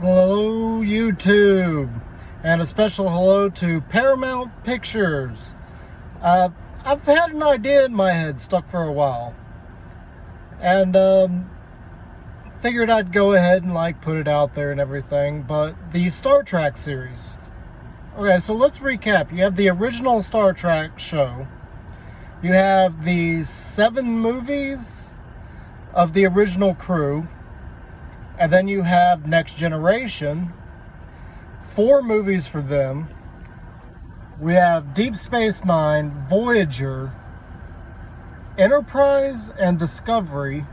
Hello, YouTube, and a special hello to Paramount Pictures. I've had an idea in my head stuck for a while, and figured I'd go ahead and put it out there and everything. But the Star Trek series. Okay, so let's recap. You have the original Star Trek show. You have the 7 movies of the original crew. And then you have Next Generation, 4 movies for them. We have Deep Space Nine, Voyager, Enterprise, and Discovery.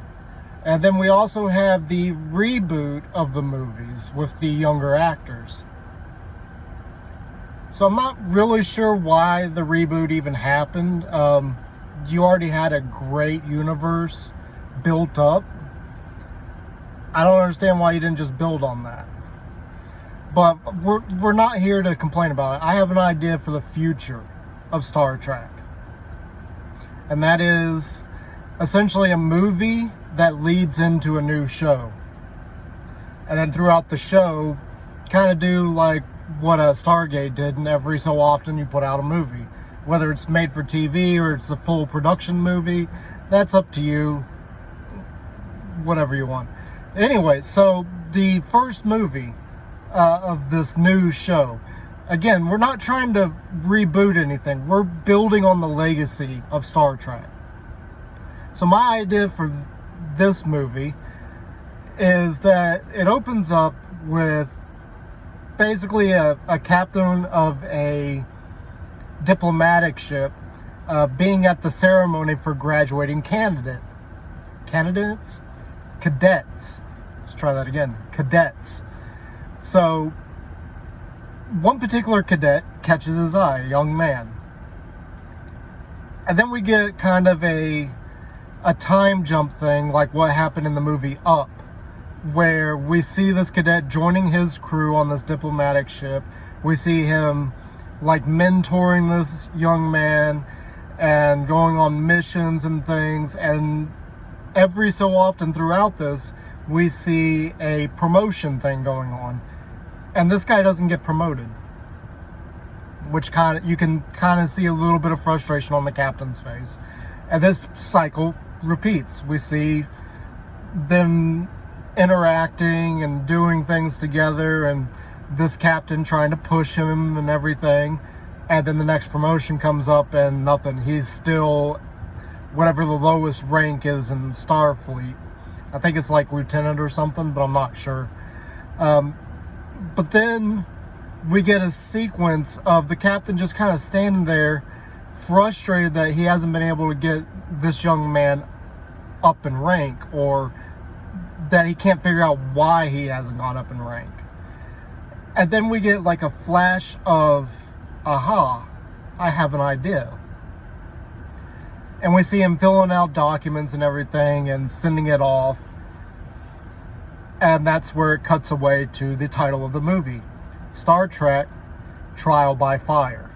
And then we also have the reboot of the movies with the younger actors. So I'm not really sure why the reboot even happened. You already had a great universe built up. I don't understand why you didn't just build on that. But we're not here to complain about it. I have an idea for the future of Star Trek. And that is essentially a movie that leads into a new show. And then throughout the show, kind of do like what a Stargate did, and every so often you put out a movie. Whether it's made for TV or it's a full production movie, that's up to you. Whatever you want. Anyway, so the first movie of this new show, again, we're not trying to reboot anything. We're building on the legacy of Star Trek. So my idea for this movie is that it opens up with basically a captain of a diplomatic ship being at the ceremony for graduating cadets. Let's try that again. Cadets. So, one particular cadet catches his eye, a young man. And then we get kind of a time jump thing, like what happened in the movie Up, where we see this cadet joining his crew on this diplomatic ship. We see him mentoring this young man and going on missions and things, and every so often throughout this, we see a promotion thing going on. And this guy doesn't get promoted. Which you can kind of see a little bit of frustration on the captain's face. And this cycle repeats. We see them interacting and doing things together, and this captain trying to push him and everything. And then the next promotion comes up and nothing. He's still whatever the lowest rank is in Starfleet. I think it's like lieutenant or something, but I'm not sure. But then we get a sequence of the captain just kind of standing there, frustrated that he hasn't been able to get this young man up in rank, or that he can't figure out why he hasn't gone up in rank. And then we get a flash of, aha, I have an idea. And we see him filling out documents and everything and sending it off. And that's where it cuts away to the title of the movie, Star Trek Trial by Fire.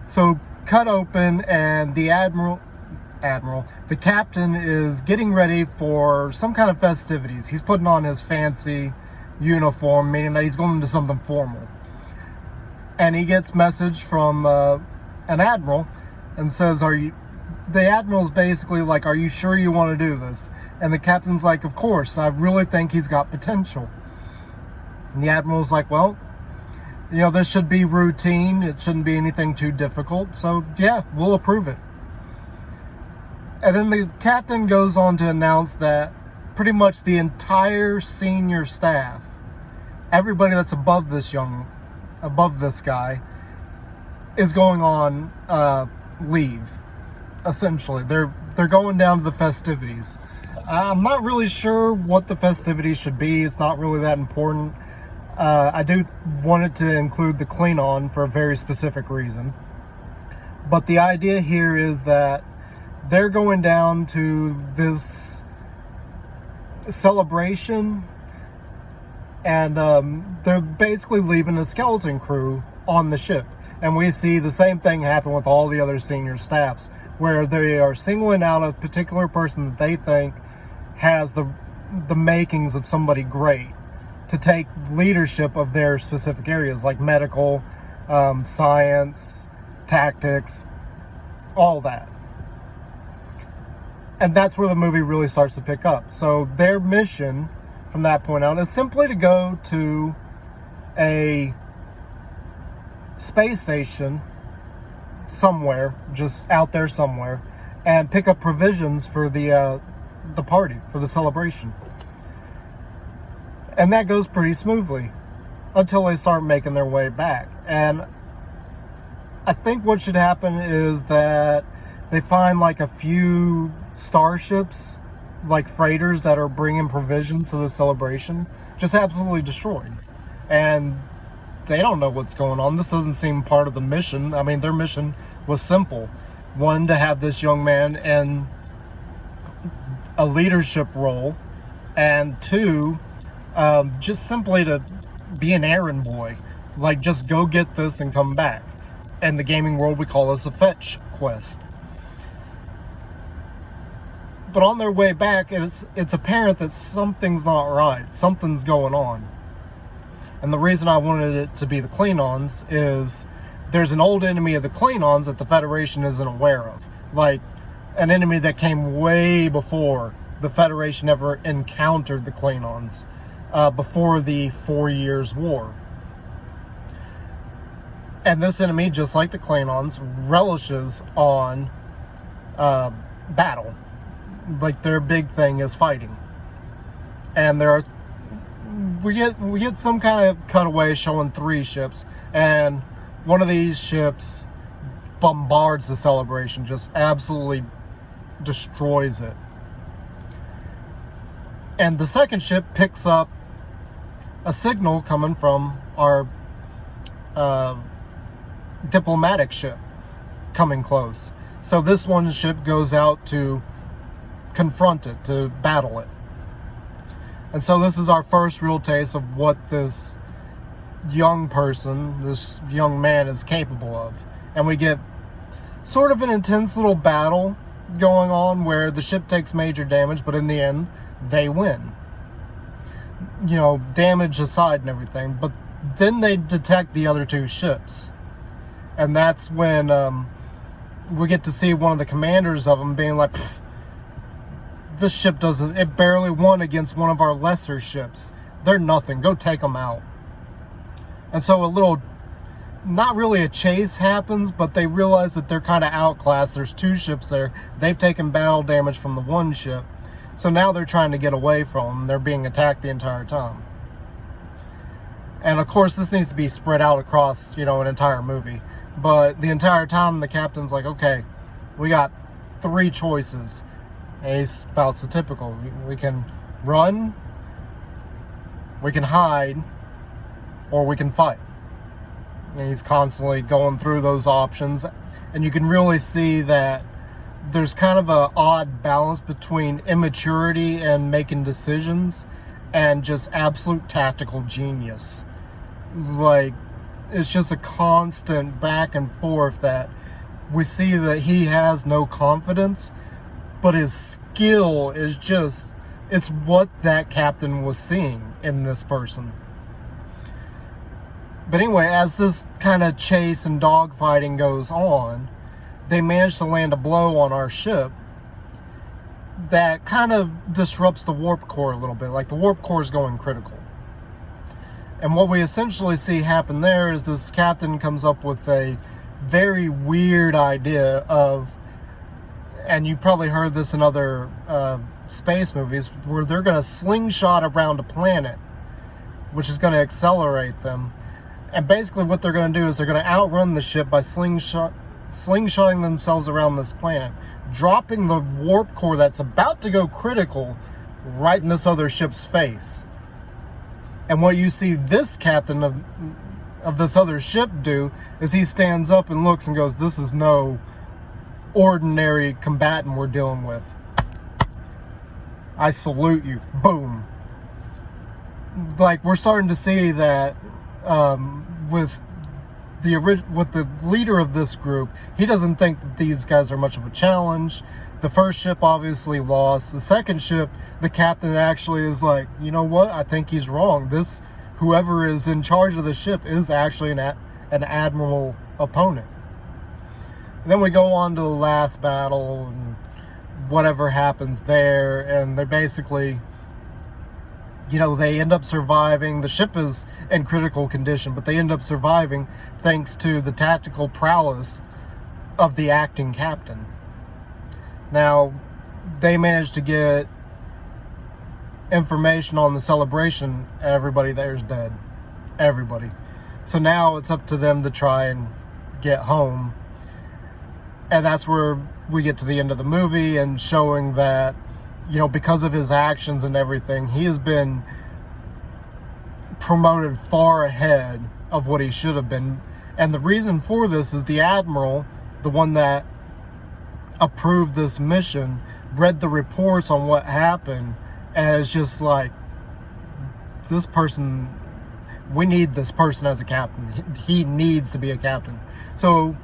So cut open, and the the captain is getting ready for some kind of festivities. He's putting on his fancy uniform, meaning that he's going to something formal. And he gets message from an admiral, and says, the admiral's basically like, are you sure you want to do this? And the captain's like, of course, I really think he's got potential. And the admiral's like, well, this should be routine. It shouldn't be anything too difficult. So yeah, we'll approve it. And then the captain goes on to announce that pretty much the entire senior staff, everybody that's above this guy, is going on leave. Essentially, they're going down to the festivities. I'm not really sure what the festivities should be. It's not really that important. I do want it to include the Klingon for a very specific reason. But the idea here is that they're going down to this celebration, and they're basically leaving a skeleton crew on the ship. And we see the same thing happen with all the other senior staffs, where they are singling out a particular person that they think has the makings of somebody great. to take leadership of their specific areas, like medical, science, tactics, all that. And that's where the movie really starts to pick up. So their mission from that point on is simply to go to a space station somewhere, just out there somewhere, and pick up provisions for the party, for the celebration. And that goes pretty smoothly until they start making their way back. And I think what should happen is that they find like a few starships, like freighters that are bringing provisions to the celebration, just absolutely destroyed. And they don't know what's going on. This doesn't seem part of the mission. I mean, their mission was simple. One, to have this young man in a leadership role. And two, just simply to be an errand boy. Like, just go get this and come back. In the gaming world, we call this a fetch quest. But on their way back, it's apparent that something's not right. Something's going on. And the reason I wanted it to be the Klingons is there's an old enemy of the Klingons that the Federation isn't aware of. Like, an enemy that came way before the Federation ever encountered the Klingons, before the 4 Years' War. And this enemy, just like the Klingons, relishes on battle. Like, their big thing is fighting. And we get some kind of cutaway showing 3 ships, and one of these ships bombards the celebration, just absolutely destroys it. And the second ship picks up a signal coming from our diplomatic ship coming close. So this one ship goes out to confront it, to battle it. And so this is our first real taste of what this young person, this young man, is capable of. And we get sort of an intense little battle going on where the ship takes major damage, but in the end, they win. You know, damage aside and everything. But then they detect the other 2 ships. And that's when we get to see one of the commanders of them being like, this ship it barely won against one of our lesser ships. They're nothing. Go take them out. And so a little, not really a chase happens, but they realize that they're kind of outclassed. There's 2 ships there. They've taken battle damage from the one ship. So now they're trying to get away from them. They're being attacked the entire time. And of course, this needs to be spread out across, an entire movie. But the entire time, the captain's like, okay, we got 3 choices. And he spouts the typical. We can run, we can hide, or we can fight. And he's constantly going through those options. And you can really see that there's kind of an odd balance between immaturity and making decisions and just absolute tactical genius. Like, it's just a constant back and forth that we see that he has no confidence, but his skill is just, it's what that captain was seeing in this person. But anyway, as this kind of chase and dogfighting goes on, they manage to land a blow on our ship that kind of disrupts the warp core a little bit. Like, the warp core is going critical. And what we essentially see happen there is this captain comes up with a very weird idea of, and you probably heard this in other space movies, where they're going to slingshot around a planet, which is going to accelerate them. And basically what they're going to do is they're going to outrun the ship by slingshotting themselves around this planet, dropping the warp core that's about to go critical right in this other ship's face. And what you see this captain of this other ship do is he stands up and looks and goes, this is no ordinary combatant we're dealing with. I salute you. Boom. Like, we're starting to see that with with the leader of this group, he doesn't think that these guys are much of a challenge. The first ship obviously lost. The second ship, the captain actually is like, you know what? I think he's wrong. Whoever is in charge of the ship is actually an admiral opponent. And then we go on to the last battle and whatever happens there, and they basically, they end up surviving. The ship is in critical condition, but they end up surviving thanks to the tactical prowess of the acting captain. Now, they managed to get information on the celebration. Everybody there is dead. Everybody. So now it's up to them to try and get home. And that's where we get to the end of the movie and showing that, because of his actions and everything, he has been promoted far ahead of what he should have been. And the reason for this is the admiral, the one that approved this mission, read the reports on what happened, and it's just like, this person, we need this person as a captain. He needs to be a captain. So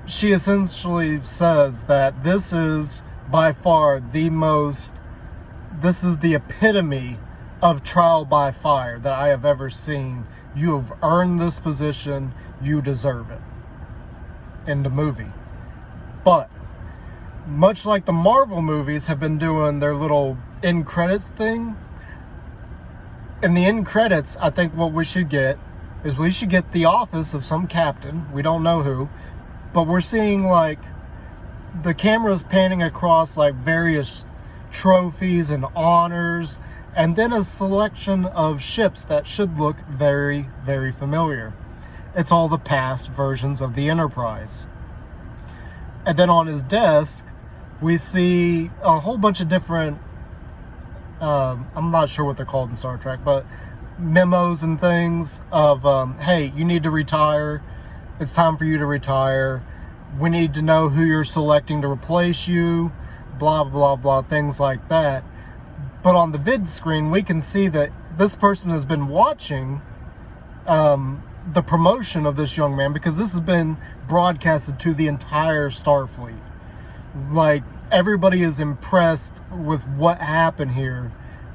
she essentially says that this is by far this is the epitome of trial by fire that I have ever seen. You have earned this position. You deserve it. In the movie. But much like the Marvel movies have been doing their little end credits thing, in the end credits, I think what we should get is the office of some captain. We don't know who, but we're seeing like the camera's panning across like various trophies and honors, and then a selection of ships that should look very, very familiar. It's all the past versions of the Enterprise. And then on his desk, we see a whole bunch of different, I'm not sure what they're called in Star Trek, but memos and things of, hey, you need to retire. It's time for you to retire. We need to know who you're selecting to replace you, blah, blah, blah, things like that. But on the vid screen, we can see that this person has been watching the promotion of this young man, because this has been broadcasted to the entire Starfleet. Like, everybody is impressed with what happened here,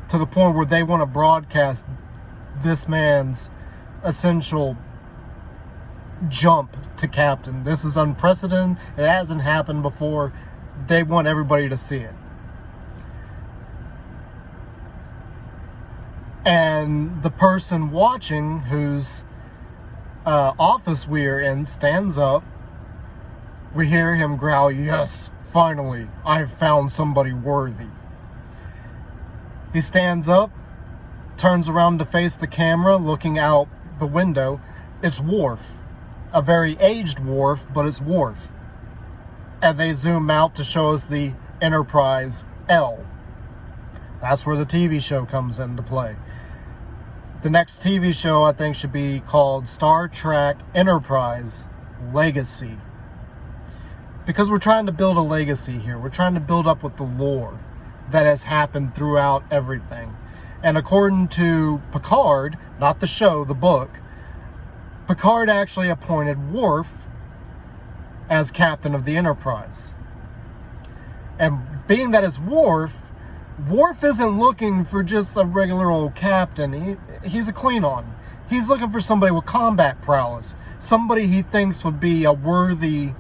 to the point where they want to broadcast this man's essential jump to captain. This is unprecedented. It hasn't happened before. They want everybody to see it. And the person watching, whose office we are in, stands up. We hear him growl, "Yes, finally, I've found somebody worthy." He stands up, turns around to face the camera, looking out the window. It's Worf. A very aged Worf, but it's Worf. And they zoom out to show us the Enterprise L. That's where the TV show comes into play. The next TV show, I think, should be called Star Trek Enterprise Legacy. Because we're trying to build a legacy here. We're trying to build up with the lore that has happened throughout everything. And according to Picard, not the show, the book, Picard actually appointed Worf as captain of the Enterprise. And being that it's Worf isn't looking for just a regular old captain. He's a Klingon. He's looking for somebody with combat prowess. Somebody he thinks would be a worthy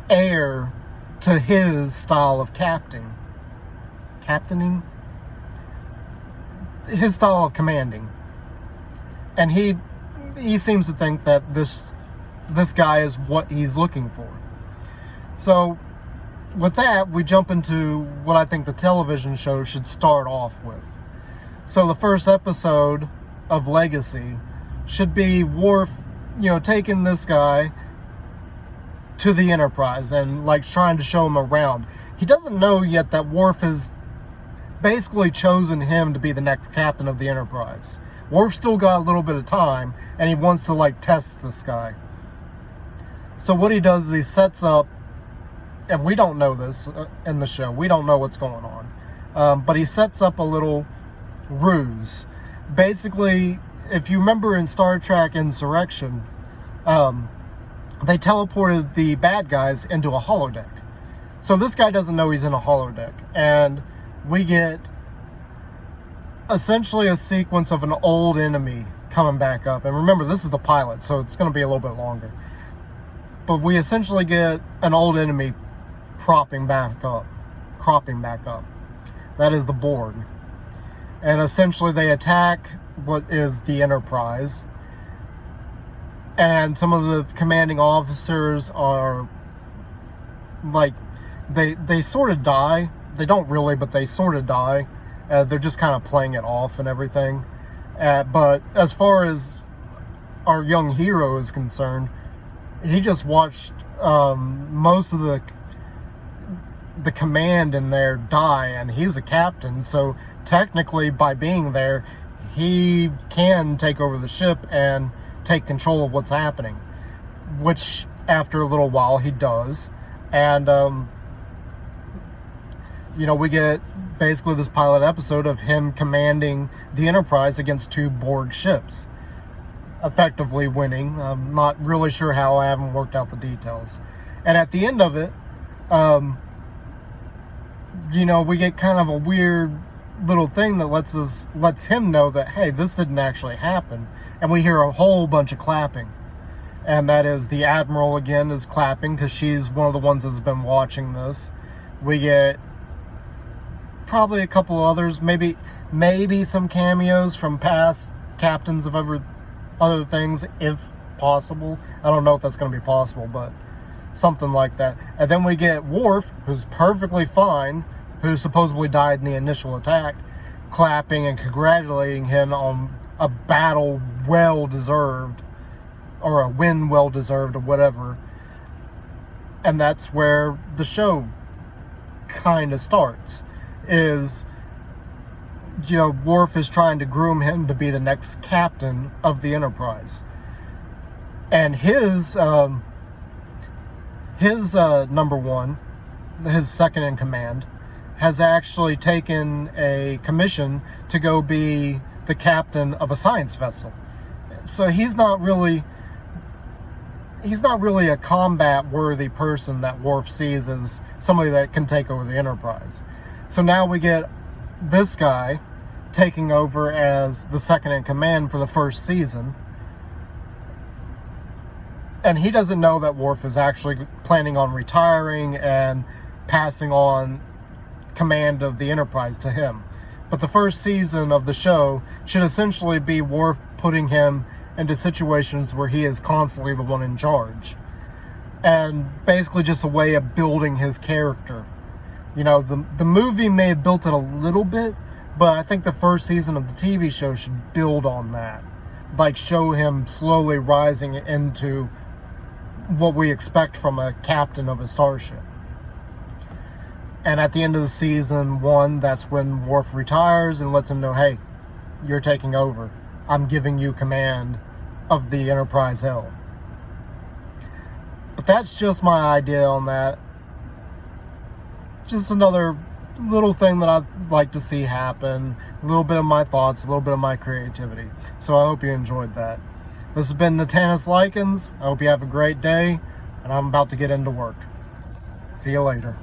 heir to his style of captaining. His style of commanding. And he seems to think that this guy is what he's looking for. So with that, we jump into what I think the television show should start off with. So the first episode of Legacy should be Worf, taking this guy to the Enterprise and like trying to show him around. He doesn't know yet that Worf has basically chosen him to be the next captain of the Enterprise. Worf's still got a little bit of time, and he wants to like test this guy. So what he does is he sets up, and we don't know this in the show. We don't know what's going on. But he sets up a little ruse. Basically, if you remember in Star Trek Insurrection, they teleported the bad guys into a holodeck. So this guy doesn't know he's in a holodeck. And we get essentially a sequence of an old enemy coming back up. And remember, this is the pilot, so it's going to be a little bit longer. But we essentially get an old enemy cropping back up. That is the Borg. And essentially they attack what is the Enterprise. And some of the commanding officers are like, they sort of die. They don't really, but they sort of die. They're just kind of playing it off and everything. But as far as our young hero is concerned, he just watched most of the command in there die, and he's a captain, so technically by being there, he can take over the ship and take control of what's happening, which after a little while he does. And we get basically this pilot episode of him commanding the Enterprise against 2 Borg ships, effectively winning. I'm not really sure how. I haven't worked out the details. And at the end of it, we get kind of a weird little thing that lets him know that, hey, this didn't actually happen. And we hear a whole bunch of clapping. And that is the Admiral again is clapping because she's one of the ones that's been watching this. We get probably a couple others, maybe some cameos from past captains of other things, if possible. I don't know if that's going to be possible, but something like that. And then we get Worf, who's perfectly fine, who supposedly died in the initial attack, clapping and congratulating him on a battle well-deserved, or a win well-deserved, or whatever. And that's where the show kind of starts, is, Worf is trying to groom him to be the next captain of the Enterprise. And his number one, his second in command, has actually taken a commission to go be the captain of a science vessel. So he's not really a combat-worthy person that Worf sees as somebody that can take over the Enterprise. So now we get this guy taking over as the second in command for the first season. And he doesn't know that Worf is actually planning on retiring and passing on command of the Enterprise to him. But the first season of the show should essentially be Worf putting him into situations where he is constantly the one in charge. And basically just a way of building his character. The movie may have built it a little bit, but I think the first season of the TV show should build on that. Like, show him slowly rising into what we expect from a captain of a starship. And at the end of the season 1, that's when Worf retires and lets him know, hey, you're taking over. I'm giving you command of the Enterprise L. But that's just my idea on that. Just another little thing that I'd like to see happen. A little bit of my thoughts, a little bit of my creativity. So I hope you enjoyed that. This has been Natanis Likens. I hope you have a great day, and I'm about to get into work. See you later.